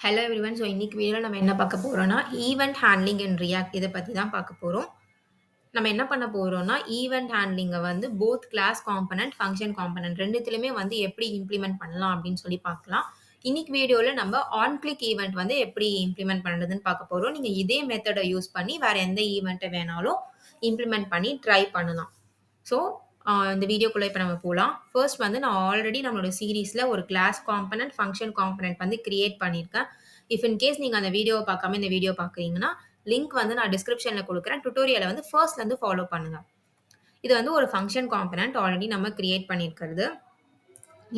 Hello everyone. So இன்னைக்கு வீடியோவில் நம்ம என்ன பார்க்க போகிறோம்னா ஈவெண்ட் ஹேண்ட்லிங் இன் ரியாக்ட் இதை பற்றி தான் பார்க்க போகிறோம். நம்ம என்ன பண்ண போகிறோம்னா ஈவெண்ட் ஹேண்ட்லிங்கை வந்து both class component function component ரெண்டுத்துலையுமே வந்து எப்படி இம்ப்ளிமெண்ட் பண்ணலாம் அப்படின்னு சொல்லி பார்க்கலாம். இன்னைக்கு வீடியோவில் நம்ம ஆன்கிளிக் ஈவெண்ட் வந்து எப்படி இம்ப்ளிமெண்ட் பண்ணுறதுன்னு பார்க்க போகிறோம். நீங்கள் இதே மெத்தடை யூஸ் பண்ணி வேறு எந்த ஈவெண்ட்டை வேணாலும் இம்ப்ளிமெண்ட் பண்ணி ட்ரை பண்ணலாம். ஸோ இந்த வீடியோக்குள்ளே இப்போ நம்ம போகலாம். ஃபர்ஸ்ட் வந்து நான் ஆல்ரெடி நம்மளோட சீரீஸில் ஒரு கிளாஸ் காம்பனன்ட் ஃபங்க்ஷன் காம்பனன்ட் வந்து கிரியேட் பண்ணியிருக்கேன். இஃப் இன் கேஸ் நீங்கள் அந்த வீடியோவை பார்க்காம இந்த வீடியோ பார்க்குறீங்கன்னா லிங்க் வந்து நான் டிஸ்கிரிப்ஷனில் கொடுக்குறேன். டுட்டோரியலை வந்து ஃபர்ஸ்ட்லேருந்து ஃபாலோ பண்ணுங்கள். இது வந்து ஒரு ஃபங்க்ஷன் காம்பனன்ட் ஆல்ரெடி நம்ம கிரியேட் பண்ணியிருக்கிறது.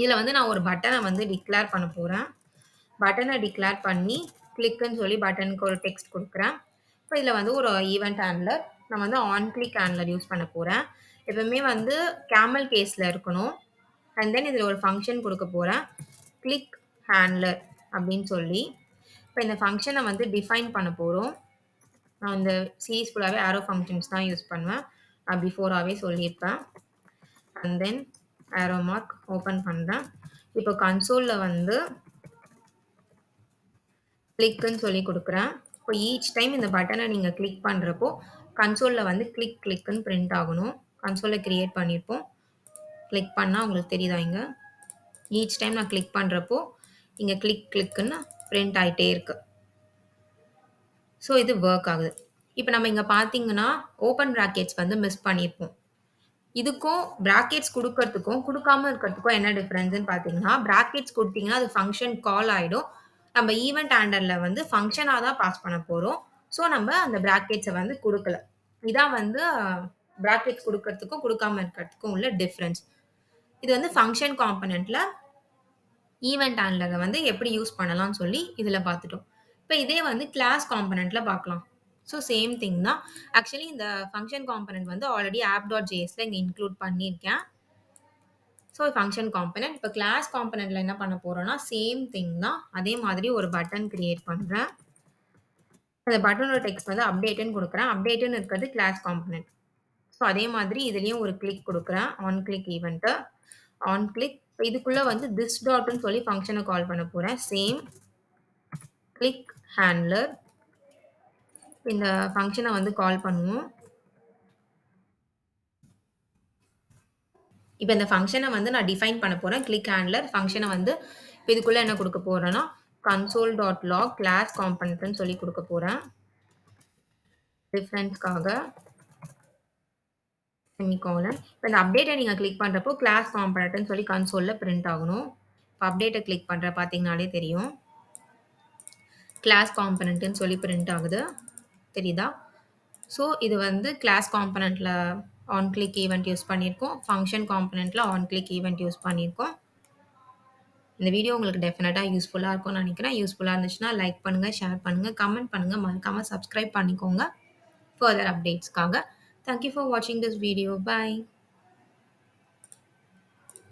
இதில் வந்து நான் ஒரு பட்டனை வந்து டிக்ளேர் பண்ண போகிறேன். பட்டனை டிக்ளேர் பண்ணி கிளிக்குன்னு சொல்லி பட்டனுக்கு ஒரு டெக்ஸ்ட் கொடுக்குறேன். இப்போ இதில் வந்து ஒரு ஈவெண்ட் ஹேண்ட்லர் நான் வந்து ஆன்கிளிக் ஹேண்ட்லர் யூஸ் பண்ண போகிறேன். எப்பவுமே வந்து கேமல் கேஸில் இருக்கணும். அண்ட் தென் இதில் ஒரு ஃபங்க்ஷன் கொடுக்க போகிறேன், கிளிக் ஹேண்ட்லர் அப்படின்னு சொல்லி. இப்போ இந்த ஃபங்க்ஷனை வந்து டிஃபைன் பண்ண போகிறோம். நான் இந்த சீரீஸ் ஃபுல்லாகவே ஆரோ ஃபங்க்ஷன்ஸ் தான் யூஸ் பண்ணுவேன். நான் பிஃபோராகவே சொல்லியிருப்பேன். And then arrow mark open பண்ணுறேன். இப்போ கன்சோலில் வந்து கிளிக்குன்னு சொல்லி கொடுக்குறேன். இப்போ ஈச் டைம் இந்த பட்டனை நீங்கள் கிளிக் பண்ணுறப்போ கன்சோலில் வந்து கிளிக் கிளிக்குன்னு பிரிண்ட் ஆகணும். கன்சோலில் கிரியேட் பண்ணியிருப்போம். கிளிக் பண்ணால் உங்களுக்கு தெரியுதா இங்கே ஈச் டைம் நான் கிளிக் பண்ணுறப்போ இங்கே கிளிக் கிளிக்குன்னு பிரிண்ட் ஆகிட்டே இருக்கு. ஸோ இது ஒர்க் ஆகுது. இப்போ நம்ம இங்கே பார்த்தீங்கன்னா ஓப்பன் ப்ராக்கெட்ஸ் வந்து மிஸ் பண்ணியிருப்போம். இதுக்கும் ப்ராக்கெட்ஸ் கொடுக்கறதுக்கும் கொடுக்காம இருக்கிறதுக்கும் என்ன டிஃப்ரென்ஸ்ன்னு பார்த்தீங்கன்னா, ப்ராக்கெட்ஸ் கொடுத்தீங்கன்னா அது ஃபங்க்ஷன் கால் ஆகிடும். நம்ம ஈவெண்ட் ஹேண்டலில் வந்து ஃபங்க்ஷனாக தான் பாஸ் பண்ண போகிறோம். ஸோ நம்ம அந்த ப்ராக்கெட்ஸை வந்து கொடுக்கல. இதான் வந்து ப்ராக்கெட்ஸ் கொடுக்கறதுக்கும் கொடுக்காம இருக்கிறதுக்கும் உள்ள டிஃப்ரென்ஸ். இது வந்து ஃபங்க்ஷன் காம்பனண்ட்டில் ஈவெண்ட் ஹேண்ட்லரை வந்து எப்படி யூஸ் பண்ணலாம்னு சொல்லி இதில் பார்த்துட்டோம். இப்போ இதே வந்து கிளாஸ் காம்பனண்ட்டில் பார்க்கலாம். ஸோ சேம் திங் தான். ஆக்சுவலி இந்த ஃபங்க்ஷன் காம்பனண்ட் வந்து ஆல்ரெடி app.jsல இங்கே இன்க்ளூட் பண்ணியிருக்கேன். So function component. இப்போ கிளாஸ் காம்பனண்ட்டில் என்ன பண்ண போகிறோம்னா சேம் திங் தான். அதே மாதிரி ஒரு பட்டன் கிரியேட் பண்ணுறேன். அந்த பட்டனோட டெக்ஸ்ட் வந்து அப்டேட்டுன்னு கொடுக்குறேன். அப்டேட்டுன்னு இருக்கிறது கிளாஸ் காம்பனண்ட். ஸோ அதே மாதிரி இதுலேயும் ஒரு கிளிக் கொடுக்குறேன். On click event on click. இதுக்குள்ளே வந்து திஸ் டாட்னு சொல்லி ஃபங்க்ஷனை கால் பண்ண போகிறேன். Same click handler. இந்த ஃபங்க்ஷனை வந்து கால் பண்ணுவோம். இப்போ இந்த ஃபங்க்ஷனை வந்து நான் டிஃபைன் பண்ண போகிறேன். கிளிக் ஹேண்ட்லர் ஃபங்க்ஷனை வந்து இப்போ இதுக்குள்ளே என்ன கொடுக்க போகிறேன்னா console.log கிளாஸ் காம்பனண்ட்னு சொல்லி கொடுக்க போகிறேன். டிஃப்ரென்ஸ்க்காக செமிகாலன். இப்போ இந்த அப்டேட்டை நீங்கள் கிளிக் பண்ணுறப்போ கிளாஸ் காம்பனண்ட்னு சொல்லி கன்சோலில் பிரிண்ட் ஆகணும். இப்போ அப்டேட்டை கிளிக் பண்ணுற பார்த்தீங்கனாலே தெரியும் கிளாஸ் காம்பனண்ட்னு சொல்லி பிரிண்ட் ஆகுது. தெரியுதா? ஸோ இது வந்து கிளாஸ் காம்பனண்ட்டில் ஆன் கிளிக் ஈவெண்ட் யூஸ் பண்ணியிருக்கோம். ஃபங்க்ஷன் காம்பனண்ட்டில் ஆன் கிளிக் ஈவெண்ட் யூஸ் பண்ணியிருக்கோம். இந்த வீடியோ உங்களுக்கு டெஃபினட்டாக யூஸ்ஃபுல்லாக இருக்கும்னு நினைக்கிறேன். யூஸ்ஃபுல்லாக இருந்துச்சுன்னா லைக் பண்ணுங்கள், ஷேர் பண்ணுங்கள், கமெண்ட் பண்ணுங்கள், மறக்காமல் சப்ஸ்கிரைப் பண்ணிக்கோங்க ஃபர்தர் அப்டேட்ஸ்க்காக. தேங்க்யூ ஃபார் வாட்சிங் திஸ் வீடியோ. பை.